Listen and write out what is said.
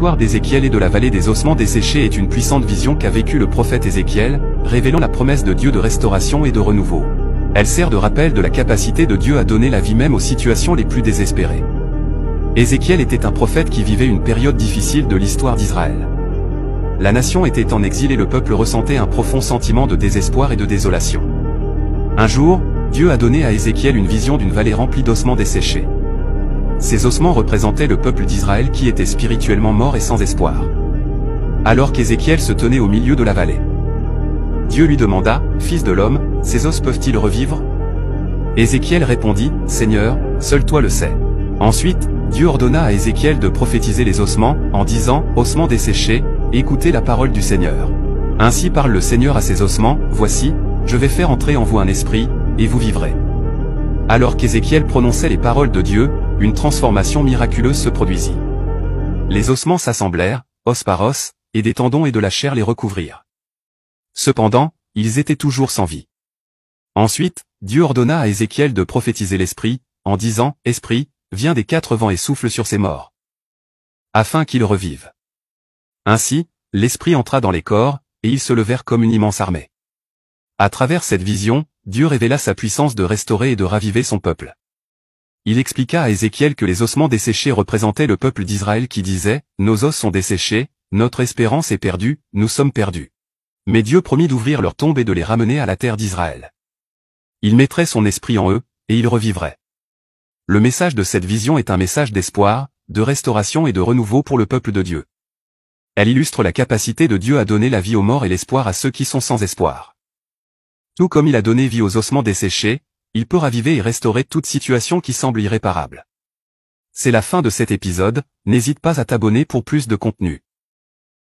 L'histoire d'Ézéchiel et de la vallée des ossements desséchés est une puissante vision qu'a vécue le prophète Ézéchiel, révélant la promesse de Dieu de restauration et de renouveau. Elle sert de rappel de la capacité de Dieu à donner la vie même aux situations les plus désespérées. Ézéchiel était un prophète qui vivait une période difficile de l'histoire d'Israël. La nation était en exil et le peuple ressentait un profond sentiment de désespoir et de désolation. Un jour, Dieu a donné à Ézéchiel une vision d'une vallée remplie d'ossements desséchés. Ces ossements représentaient le peuple d'Israël qui était spirituellement mort et sans espoir. Alors qu'Ézéchiel se tenait au milieu de la vallée, Dieu lui demanda, « Fils de l'homme, ces os peuvent-ils revivre ?» Ézéchiel répondit, « Seigneur, seul toi le sais. » Ensuite, Dieu ordonna à Ézéchiel de prophétiser les ossements, en disant, « Ossements desséchés, écoutez la parole du Seigneur. Ainsi parle le Seigneur à ces ossements, voici, je vais faire entrer en vous un esprit, et vous vivrez. » Alors qu'Ézéchiel prononçait les paroles de Dieu, une transformation miraculeuse se produisit. Les ossements s'assemblèrent, os par os, et des tendons et de la chair les recouvrirent. Cependant, ils étaient toujours sans vie. Ensuite, Dieu ordonna à Ézéchiel de prophétiser l'Esprit, en disant, « Esprit, viens des quatre vents et souffle sur ces morts, afin qu'ils revivent. » Ainsi, l'Esprit entra dans les corps, et ils se levèrent comme une immense armée. À travers cette vision, Dieu révéla sa puissance de restaurer et de raviver son peuple. Il expliqua à Ézéchiel que les ossements desséchés représentaient le peuple d'Israël qui disait, « Nos os sont desséchés, notre espérance est perdue, nous sommes perdus. » Mais Dieu promit d'ouvrir leur tombe et de les ramener à la terre d'Israël. Il mettrait son esprit en eux, et ils revivraient. Le message de cette vision est un message d'espoir, de restauration et de renouveau pour le peuple de Dieu. Elle illustre la capacité de Dieu à donner la vie aux morts et l'espoir à ceux qui sont sans espoir. Tout comme il a donné vie aux ossements desséchés, il peut raviver et restaurer toute situation qui semble irréparable. C'est la fin de cet épisode, n'hésite pas à t'abonner pour plus de contenu.